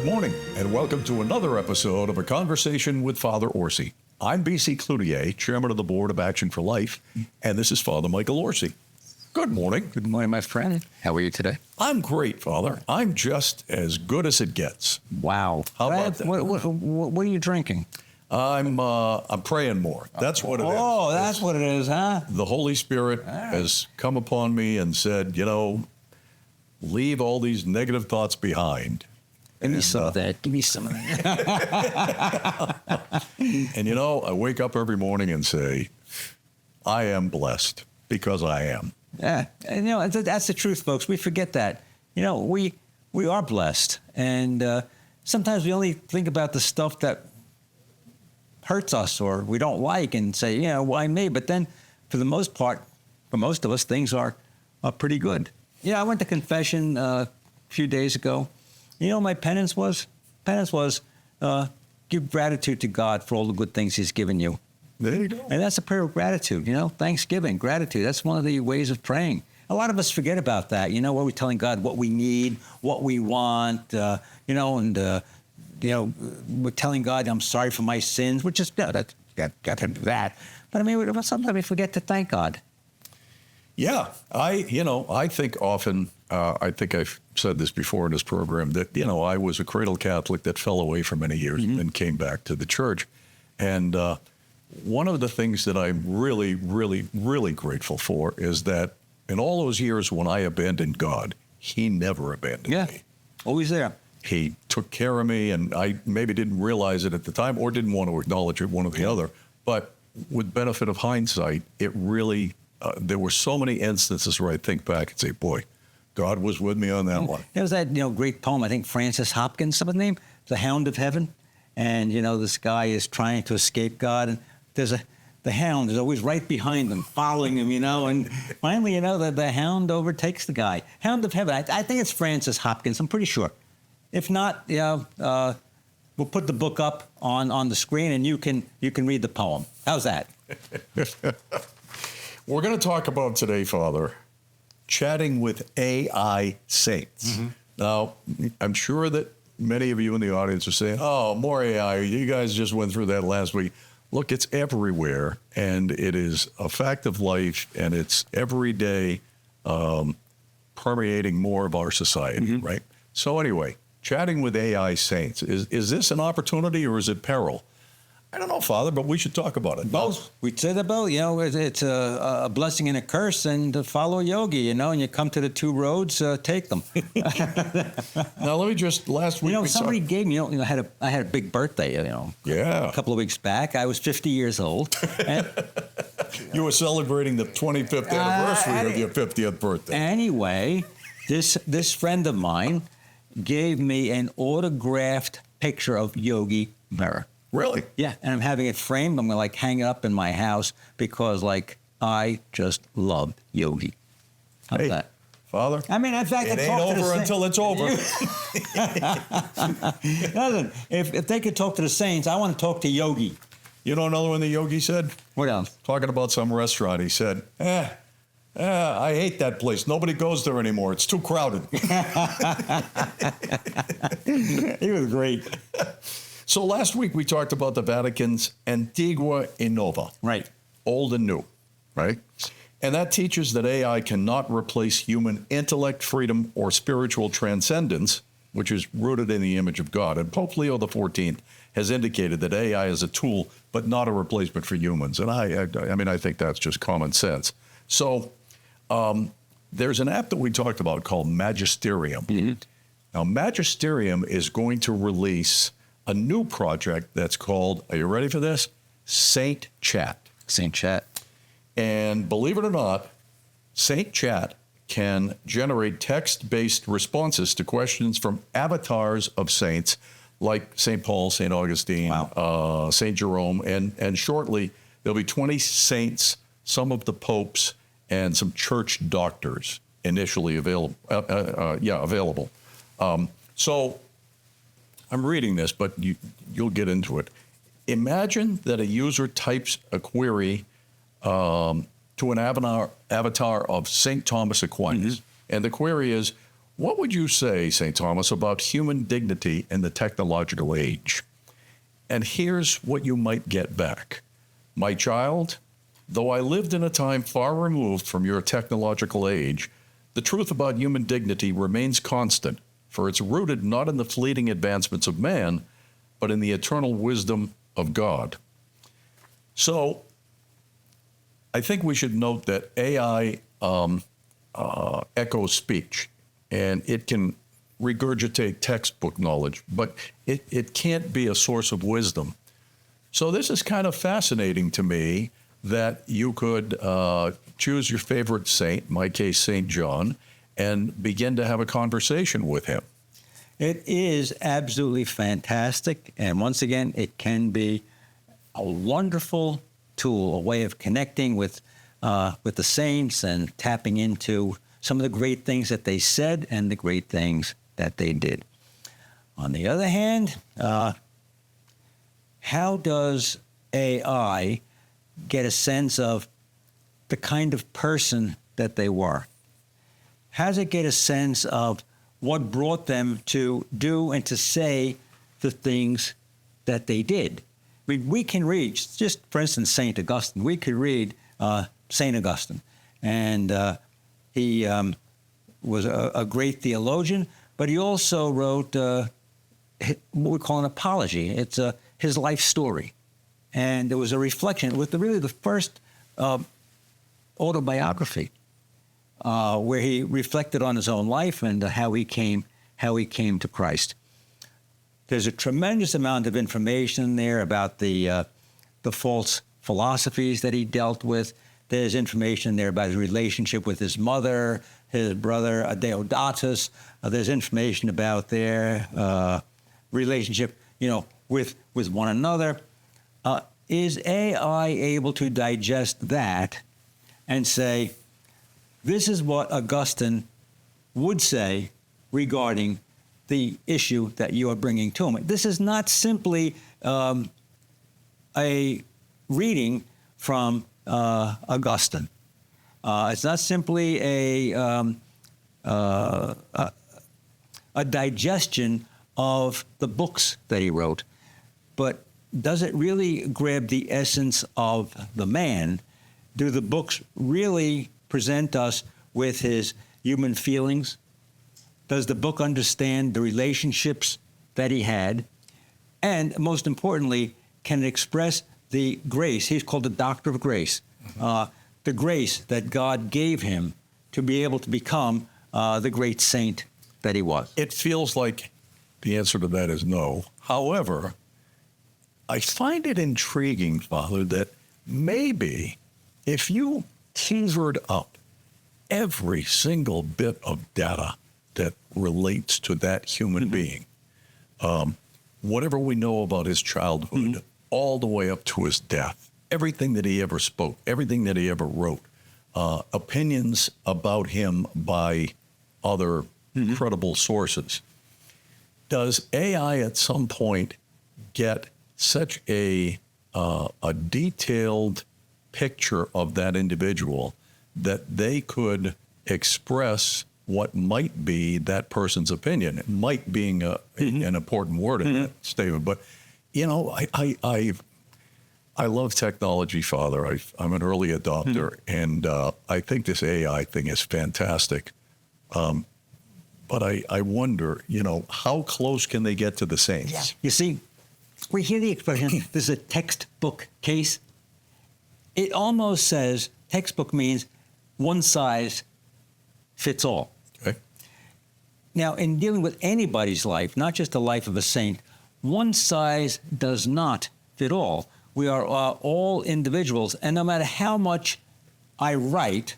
Good morning, and welcome to another episode of A Conversation with Father Orsi. I'm BC Cloutier, Chairman of the Board of Action for Life, and this is Father Michael Orsi. Good morning. Good morning, my friend. How are you today? I'm great, Father. I'm just as good as it gets. Wow. How about that? What are you drinking? I'm praying more. That's what it is. Oh, that's what it is, huh? The Holy Spirit has come upon me and said, leave all these negative thoughts behind. Give me some of that. Give me some of that. And I wake up every morning and say, I am blessed because I am. Yeah, and that's the truth, folks. We forget that. We are blessed, and sometimes we only think about the stuff that hurts us or we don't like, and say, why me? But then, for the most part, for most of us, things are pretty good. I went to confession a few days ago. My penance was? Give gratitude to God for all the good things He's given you. There you go. And that's a prayer of gratitude, thanksgiving, gratitude. That's one of the ways of praying. A lot of us forget about that, where we're telling God what we need, what we want, we're telling God, I'm sorry for my sins, which is, got to do that. But sometimes we forget to thank God. Yeah, I think often, I think I've said this before in this program, that, I was a cradle Catholic that fell away for many years and then came back to the church. And one of the things that I'm really, really, really grateful for is that in all those years when I abandoned God, He never abandoned me. Yeah, always there. He took care of me, and I maybe didn't realize it at the time or didn't want to acknowledge it, one or the other. But with benefit of hindsight, it really... there were so many instances where I think back and say, boy, God was with me on that one. There was that great poem, I think Francis Hopkins, somebody's name, The Hound of Heaven. And, this guy is trying to escape God. And the hound is always right behind him, following him, And finally, the hound overtakes the guy. Hound of Heaven, I think it's Francis Hopkins, I'm pretty sure. If not, we'll put the book up on the screen and you can read the poem. How's that? We're going to talk about today, Father, chatting with AI saints. Now, I'm sure that many of you in the audience are saying, oh, more AI. You guys just went through that last week. Look, it's everywhere, and it is a fact of life, and it's every day permeating more of our society, right? So anyway, chatting with AI saints. Is this an opportunity or is it peril? I don't know, Father, but we should talk about it. Both. We'd say that both. It's a blessing and a curse, and to follow Yogi, and you come to the two roads, take them. Now, let me just, last week... somebody gave me, I had a big birthday, Yeah. A couple of weeks back. I was 50 years old. And you were celebrating the 25th anniversary of your 50th birthday. Anyway, this friend of mine gave me an autographed picture of Yogi Berra. Really? Yeah, and I'm having it framed. I'm going to hang it up in my house because I just love Yogi. How's that? Father, in fact, it ain't over until it's over. Listen, if they could talk to the saints, I want to talk to Yogi. You know another one that Yogi said? What else? Talking about some restaurant. He said, I hate that place. Nobody goes there anymore. It's too crowded. He was great. So last week we talked about the Vatican's Antigua y Nova. Right. Old and new, right? And that teaches that AI cannot replace human intellect, freedom, or spiritual transcendence, which is rooted in the image of God. And Pope Leo XIV has indicated that AI is a tool, but not a replacement for humans. And I think that's just common sense. So there's an app that we talked about called Magisterium. Now, Magisterium is going to release a new project that's called, are you ready for this? Saint Chat. Saint Chat. And believe it or not, Saint Chat can generate text-based responses to questions from avatars of saints like St. Paul, St. Augustine, St. Jerome, and shortly there'll be 20 saints, some of the popes, and some church doctors initially available. So I'm reading this, but you'll get into it. Imagine that a user types a query to an avatar of St. Thomas Aquinas. And the query is, What would you say, St. Thomas, about human dignity in the technological age? And here's what you might get back. My child, though I lived in a time far removed from your technological age, the truth about human dignity remains constant, for it's rooted not in the fleeting advancements of man, but in the eternal wisdom of God. So I think we should note that AI echoes speech, and it can regurgitate textbook knowledge, but it can't be a source of wisdom. So this is kind of fascinating to me that you could choose your favorite saint, in my case, St. John, and begin to have a conversation with him. It is absolutely fantastic. And once again, it can be a wonderful tool, a way of connecting with the saints and tapping into some of the great things that they said and the great things that they did. On the other hand, how does AI get a sense of the kind of person that they were? How does it get a sense of what brought them to do and to say the things that they did? I mean, we can read, just for instance, St. Augustine. We could read St. Augustine, and he was a great theologian, but he also wrote what we call an apology. It's his life story. And there was a reflection with really the first autobiography where he reflected on his own life and how he came to Christ. There's a tremendous amount of information there about the false philosophies that he dealt with. There's information there about his relationship with his mother, his brother Deodatus. There's information about their relationship, with one another. Is AI able to digest that and say, this is what Augustine would say regarding the issue that you are bringing to him? This is not simply a reading from Augustine. It's not simply a digestion of the books that he wrote, but does it really grab the essence of the man? Do the books really present us with his human feelings? Does the book understand the relationships that he had? And most importantly, can it express the grace? He's called the Doctor of Grace. The grace that God gave him to be able to become the great saint that he was. It feels like the answer to that is no. However, I find it intriguing, Father, that maybe if you teasered up every single bit of data that relates to that human being, whatever we know about his childhood, all the way up to his death, everything that he ever spoke, everything that he ever wrote, opinions about him by other credible sources, does AI at some point get such a detailed picture of that individual that they could express what might be that person's opinion? It might being an important word in that statement, but I love technology, Father. I'm an early adopter, and I think this AI thing is fantastic. But I wonder, how close can they get to the saints? Yeah. You see, we hear the expression, this is a textbook case. It almost says, textbook means one size fits all. Okay. Now, in dealing with anybody's life, not just the life of a saint, one size does not fit all. We are all individuals, and no matter how much I write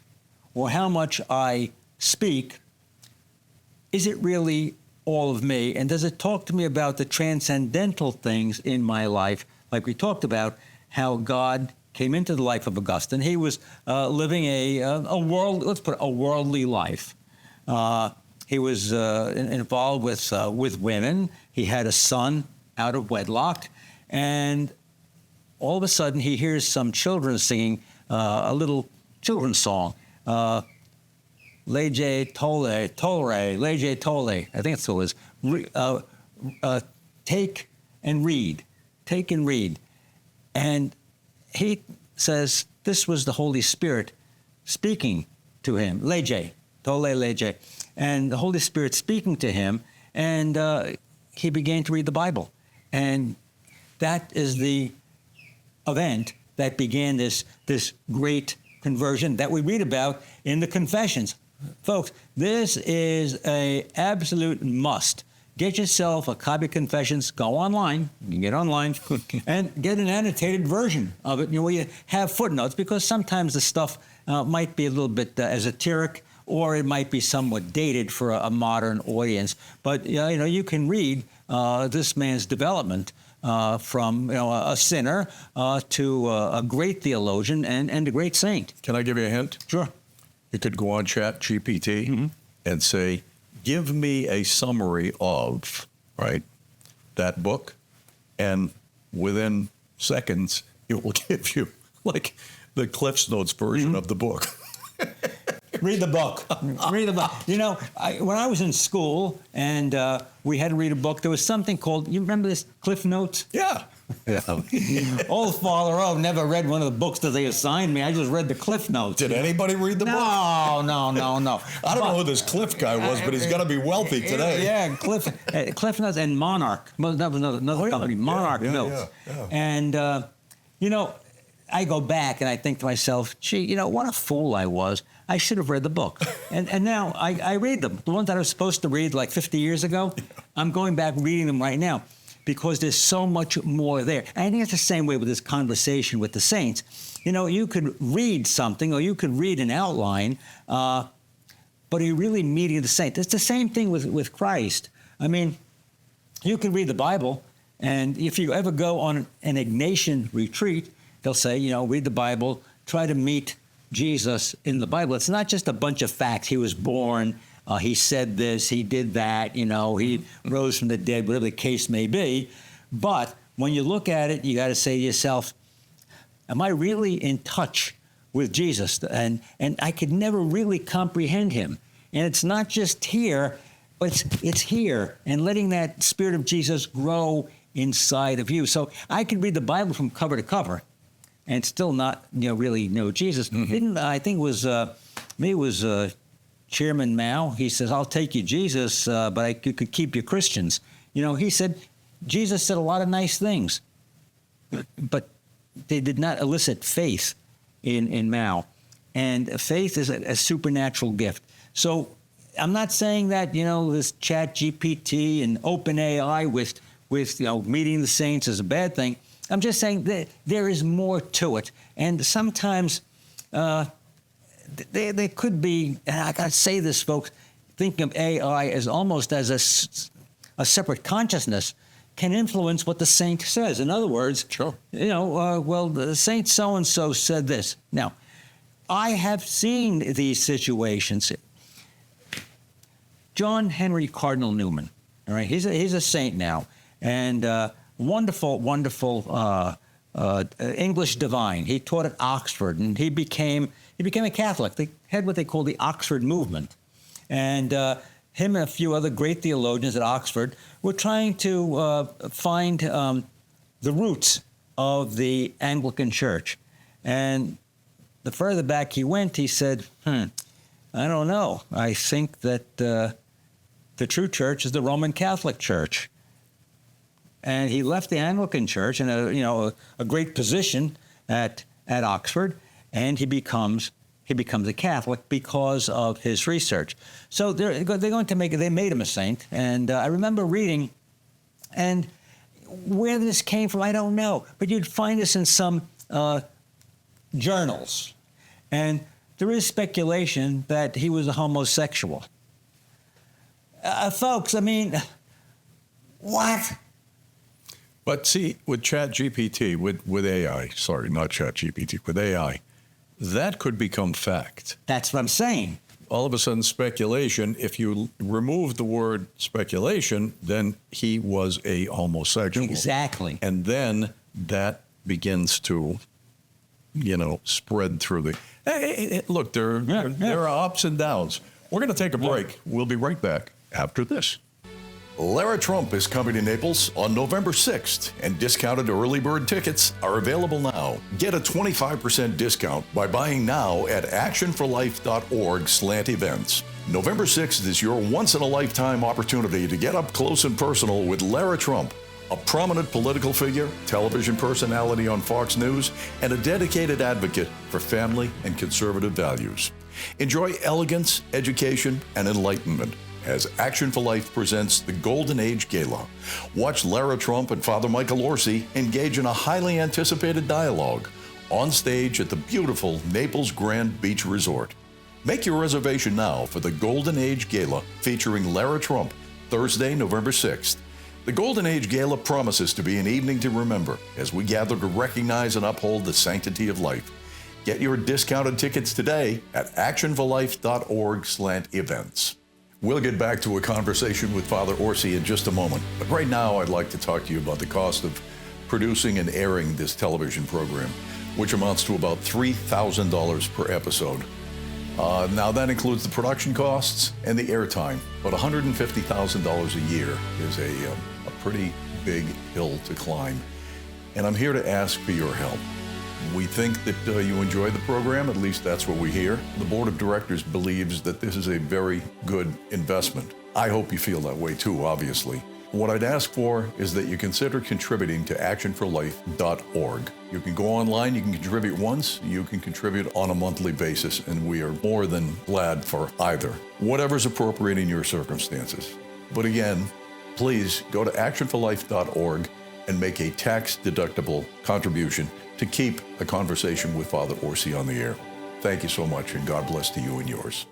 or how much I speak, is it really all of me? And does it talk to me about the transcendental things in my life? Like we talked about how God came into the life of Augustine. He was living a worldly life. He was involved with women. He had a son out of wedlock, and all of a sudden he hears some children singing a little children's song. Leje Tolre, Leje Tole. I think that's what it is. Take and read. Take and read. And he says this was the Holy Spirit speaking to him. Leje, Tole Leje. And the Holy Spirit speaking to him, and he began to read the Bible. And that is the event that began this great conversion that we read about in the Confessions. Folks, this is a absolute must. Get yourself a copy of Confessions. Go online. You can get online and get an annotated version of it. Where you have footnotes, because sometimes the stuff might be a little bit esoteric, or it might be somewhat dated for a modern audience. But you can read this man's development from a sinner to a great theologian and a great saint. Can I give you a hint? Sure. You could go on ChatGPT and say, give me a summary of, right, that book, and within seconds, it will give you, like, the Cliff's Notes version of the book. Read the book. Read the book. When I was in school and we had to read a book, there was something called, you remember this, Cliff Notes? Yeah. Old Father O never read one of the books that they assigned me. I just read the Cliff Notes. Did anybody read the book? No. I don't know who this Cliff guy was, but he's got to be wealthy today. Yeah, Cliff Notes and Monarch. That was another company, Monarch Notes. Yeah. And, I go back and I think to myself, gee, what a fool I was. I should have read the book. And now I read them. The ones that I was supposed to read like 50 years ago, I'm going back reading them right now because there's so much more there. And I think it's the same way with this conversation with the saints. You could read something or you could read an outline, but are you really meeting the saint? It's the same thing with Christ. I mean, you can read the Bible, and if you ever go on an Ignatian retreat, they'll say, read the Bible, try to meet Jesus in the Bible. It's not just a bunch of facts. He was born, he said this, he did that, he rose from the dead, whatever the case may be. But when you look at it, you got to say to yourself, am I really in touch with Jesus? And I could never really comprehend him. And it's not just here, but it's here, and letting that Spirit of Jesus grow inside of you. So I could read the Bible from cover to cover and still not, really know Jesus. I think it was Chairman Mao. He says, "I'll take you, Jesus, but you could keep your Christians." He said, Jesus said a lot of nice things, but they did not elicit faith in Mao. And faith is a supernatural gift. So I'm not saying that, this Chat GPT and OpenAI with meeting the saints is a bad thing. I'm just saying that there is more to it. And sometimes there could be, and I got to say this, folks, thinking of AI as almost as a separate consciousness can influence what the saint says. In other words, sure. The saint so-and-so said this. Now, I have seen these situations. John Henry Cardinal Newman, all right, he's a saint now, and wonderful English divine. He taught at Oxford, and he became a Catholic. They had what they call the Oxford movement, and him and a few other great theologians at Oxford were trying to find the roots of the Anglican Church. And the further back he went, he said, I don't know. I think that the true church is the Roman Catholic Church. And he left the Anglican Church in a great position at Oxford, and he becomes a Catholic because of his research. So they're going to they made him a saint. And I remember reading, and where this came from, I don't know. But you'd find this in some journals. And there is speculation that he was a homosexual. Folks, I mean, what? But see, with ChatGPT, with AI, sorry, not ChatGPT, with AI, that could become fact. That's what I'm saying. All of a sudden, speculation, if you remove the word speculation, then he was a homosexual. Exactly. And then that begins to, spread through the... Hey, look, there are ups and downs. We're going to take a break. We'll be right back after this. Lara Trump is coming to Naples on November 6th, and discounted early bird tickets are available now. Get a 25% discount by buying now at actionforlife.org/events. November 6th is your once-in-a-lifetime opportunity to get up close and personal with Lara Trump, a prominent political figure, television personality on Fox News, and a dedicated advocate for family and conservative values. Enjoy elegance, education, and enlightenment as Action for Life presents the Golden Age Gala. Watch Lara Trump and Father Michael Orsi engage in a highly anticipated dialogue on stage at the beautiful Naples Grand Beach Resort. Make your reservation now for the Golden Age Gala featuring Lara Trump, Thursday, November 6th. The Golden Age Gala promises to be an evening to remember as we gather to recognize and uphold the sanctity of life. Get your discounted tickets today at actionforlife.org/events. We'll get back to a conversation with Father Orsi in just a moment, but right now I'd like to talk to you about the cost of producing and airing this television program, which amounts to about $3,000 per episode. Now that includes the production costs and the airtime, but $150,000 a year is a pretty big hill to climb. And I'm here to ask for your help. We think that you enjoy the program, at least that's what we hear. The board of directors believes that this is a very good investment. I hope you feel that way too, obviously. What I'd ask for is that you consider contributing to actionforlife.org. You can go online, you can contribute once, you can contribute on a monthly basis, and we are more than glad for either. Whatever's appropriate in your circumstances. But again, please go to actionforlife.org and make a tax-deductible contribution to keep a conversation with Father Orsi on the air. Thank you so much, and God bless to you and yours.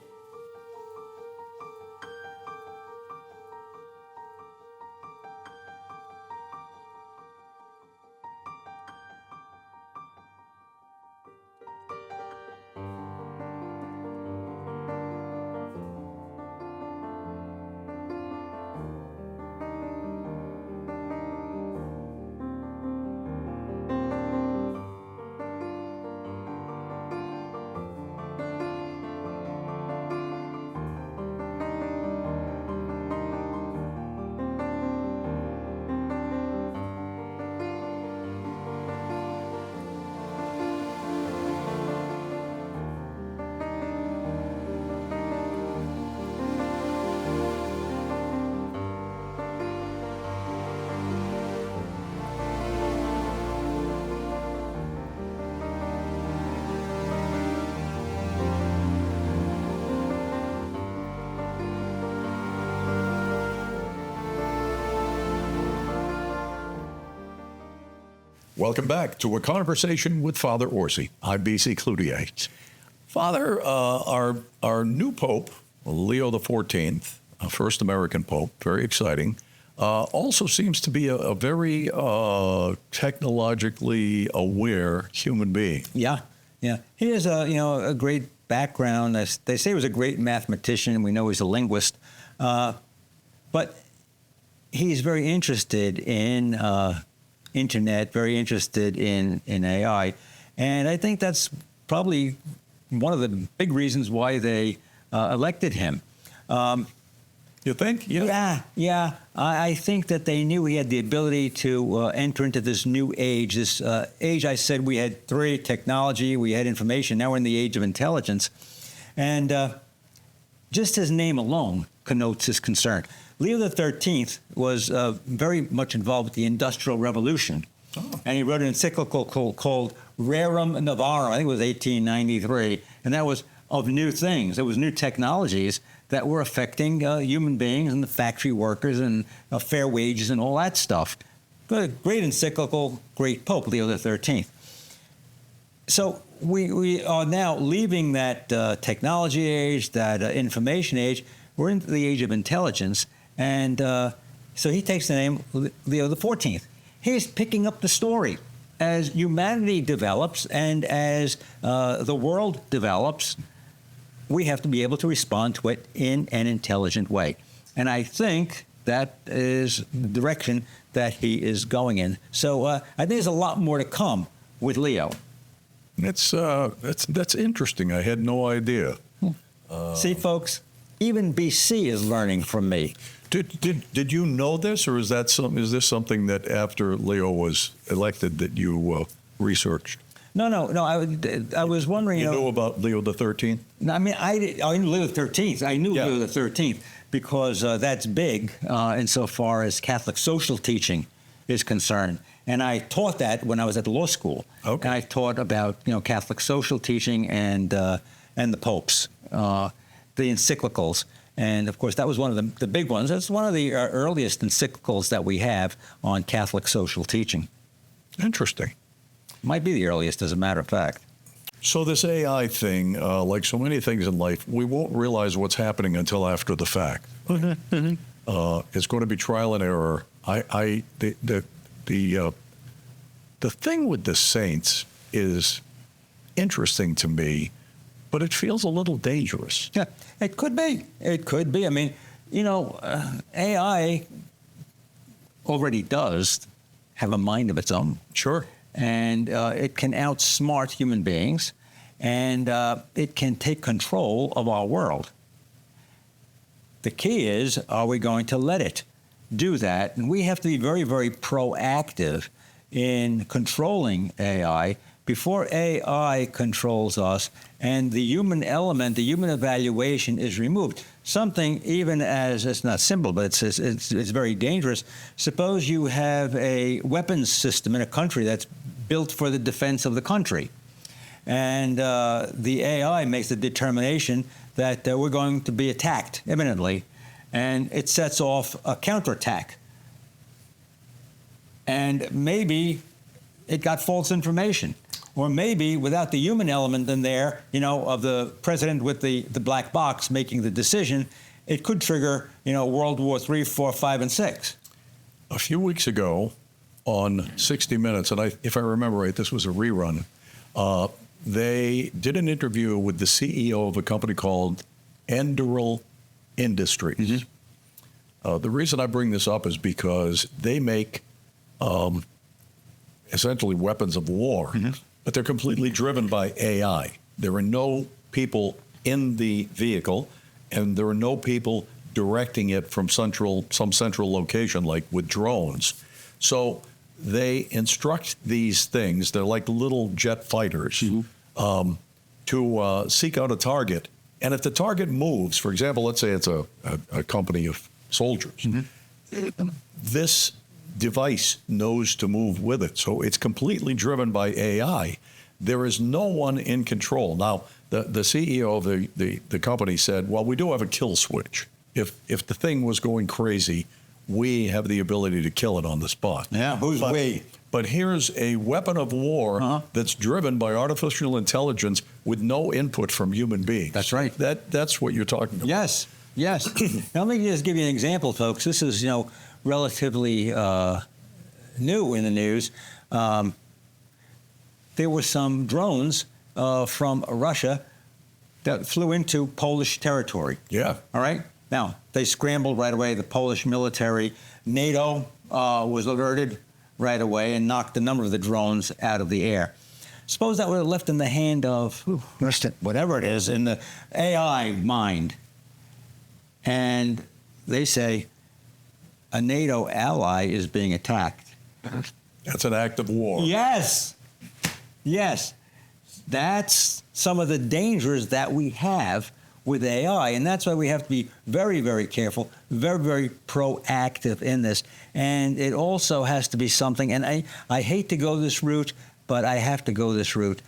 Welcome back to A Conversation with Father Orsi. I'm BC Cloutier. Father, our new Pope, Leo XIV, first American Pope, very exciting, also seems to be a very technologically aware human being. Yeah. He has a great background. They say he was a great mathematician. We know he's a linguist, but he's very interested in internet, very interested in AI, and I think that's probably one of the big reasons why they elected him. You think? Yeah. I think that they knew he had the ability to enter into this new age. This age, I said, we had three: technology, we had information. Now we're in the age of intelligence, and just his name alone connotes his concern. Leo XIII was very much involved with the Industrial Revolution, and he wrote an encyclical called Rerum Novarum. I think it was 1893, and that was of new things. It was new technologies that were affecting human beings and the factory workers and fair wages and all that stuff. Great encyclical, great Pope, Leo XIII. So we are now leaving that technology age, that information age. We're into the age of intelligence. And so he takes the name Leo XIV. He's picking up the story. As humanity develops and as the world develops, we have to be able to respond to it in an intelligent way. And I think that is the direction that he is going in. So I think there's a lot more to come with Leo. That's interesting. I had no idea. See, folks, Even BC is learning from me. Did you know this, or is this something that after Leo was elected that you researched? No. I was wondering. You knew about Leo the 13th? I mean, I knew Leo the 13th. I knew Yeah. Leo the 13th because that's big insofar as Catholic social teaching is concerned. And I taught that when I was at the law school. Okay. And I taught about Catholic social teaching and the popes, the encyclicals. And, of course, that was one of the big ones. That's one of the earliest encyclicals that we have on Catholic social teaching. Interesting. Might be the earliest, as a matter of fact. So this AI thing, like so many things in life, we won't realize what's happening until after the fact. It's going to be trial and error. The thing with the saints is interesting to me, but it feels a little dangerous. Yeah, it could be. It could be. I mean, AI already does have a mind of its own. Sure. And it can outsmart human beings, and it can take control of our world. The key is, are we going to let it do that? And we have to be very, very proactive in controlling AI before AI controls us and the human element, the human evaluation is removed. Something even as, it's not simple, but it's very dangerous. Suppose you have a weapons system in a country that's built for the defense of the country. And the AI makes the determination that we're going to be attacked imminently, and it sets off a counterattack. And maybe it got false information. Or maybe without the human element in there, of the president with the black box making the decision, it could trigger, World War III, IV, V, and VI. A few weeks ago on 60 Minutes, and if I remember right, this was a rerun, they did an interview with the CEO of a company called Peril Industries. Mm-hmm. The reason I bring this up is because they make essentially weapons of war, mm-hmm. but they're completely driven by AI. There are no people in the vehicle, and there are no people directing it from some central location, like with drones. So they instruct these things, they're like little jet fighters, mm-hmm. To seek out a target. And if the target moves, for example, let's say it's a company of soldiers, mm-hmm. this device knows to move with it. So it's completely driven by AI. There is no one in control. Now, the CEO of the company said, well, we do have a kill switch. If the thing was going crazy, we have the ability to kill it on the spot. Yeah, who's we? But here's a weapon of war that's driven by artificial intelligence with no input from human beings. That's right. That's what you're talking about. Yes. Now, let me just give you an example, folks. This is, relatively new in the news. There were some drones from Russia that flew into Polish territory. Yeah. All right? Now, they scrambled right away. The Polish military, NATO was alerted right away and knocked a number of the drones out of the air. Suppose that were left in the hand of whatever it is, in the AI mind. And they say a NATO ally is being attacked. That's an act of war. Yes. That's some of the dangers that we have with AI, and that's why we have to be very, very careful, very, very proactive in this. And it also has to be something, and I hate to go this route, but I have to go this route.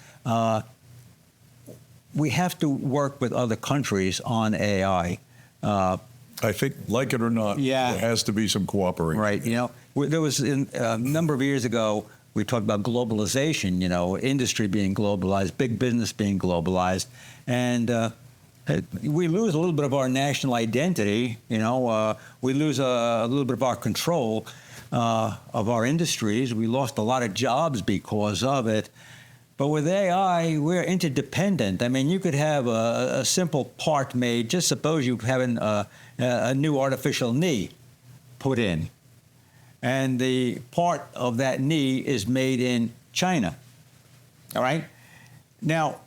We have to work with other countries on AI. I think, like it or not, there has to be some cooperation. Right. There was a number of years ago, we talked about globalization, industry being globalized, big business being globalized. And we lose a little bit of our national identity, we lose a little bit of our control of our industries. We lost a lot of jobs because of it. But with AI, we're interdependent. I mean, you could have a simple part made. Just suppose you're having a new artificial knee put in, and the part of that knee is made in China. All right? Now,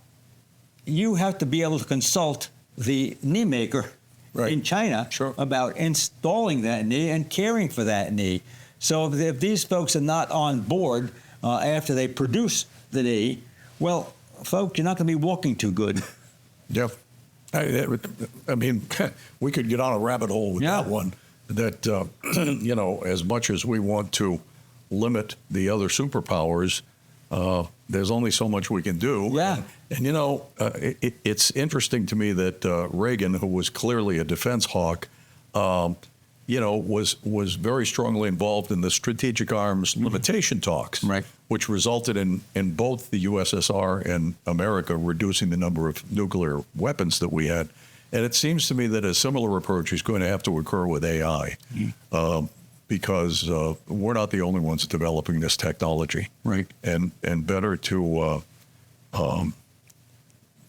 you have to be able to consult the knee maker Right. in China Sure. about installing that knee and caring for that knee. So if these folks are not on board after they produce the knee, well, folks, you're not going to be walking too good. Yeah. I mean, we could get on a rabbit hole with Yeah. that one. That, you know, as much as we want to limit the other superpowers, there's only so much we can do. Yeah. And, you know, it's interesting to me that Reagan, who was clearly a defense hawk, you know, was very strongly involved in the strategic arms limitation talks, Right. which resulted in both the USSR and America reducing the number of nuclear weapons that we had. And it seems to me that a similar approach is going to have to occur with AI, because we're not the only ones developing this technology. Right. And better to,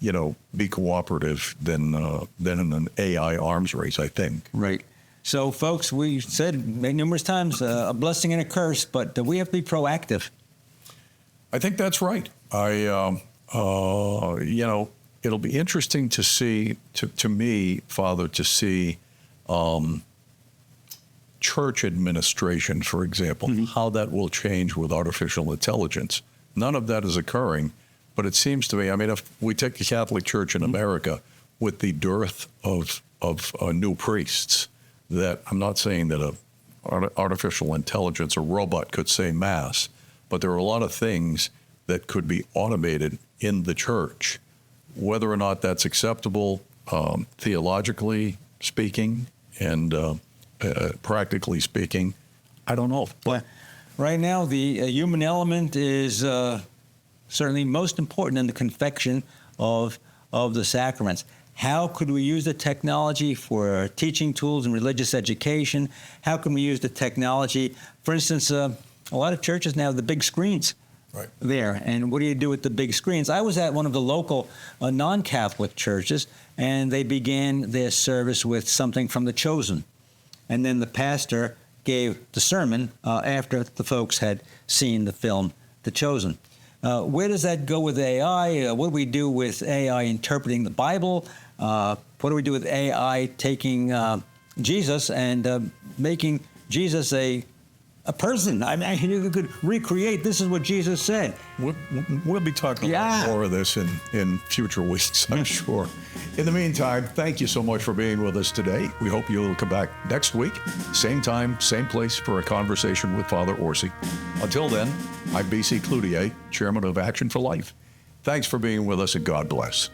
you know, be cooperative than in an AI arms race, I think. Right. So, folks, we said numerous times a blessing and a curse, but we have to be proactive. I think that's right. You know, it'll be interesting to see, to me, Father, to see church administration, for example, how that will change with artificial intelligence. None of that is occurring, but it seems to me, I mean, if we take the Catholic Church in America with the dearth of new priests, that I'm not saying that artificial intelligence or robot could say mass, but there are a lot of things that could be automated in the church. Whether or not that's acceptable theologically speaking and practically speaking, I don't know. But right now, the human element is certainly most important in the confection of the sacraments. How could we use the technology for teaching tools and religious education? How can we use the technology? For instance, a lot of churches now have the big screens there. And what do you do with the big screens? I was at one of the local non-Catholic churches, and they began their service with something from The Chosen. And then the pastor gave the sermon after the folks had seen the film The Chosen. Where does that go with AI? What do we do with AI interpreting the Bible? What do we do with AI taking Jesus and making Jesus a person? I mean, you could recreate, this is what Jesus said. We'll be talking about more of this in future weeks, I'm sure. In the meantime, thank you so much for being with us today. We hope you'll come back next week, same time, same place, for a conversation with Father Orsi. Until then, I'm BC Cloutier, Chairman of Action for Life. Thanks for being with us, and God bless.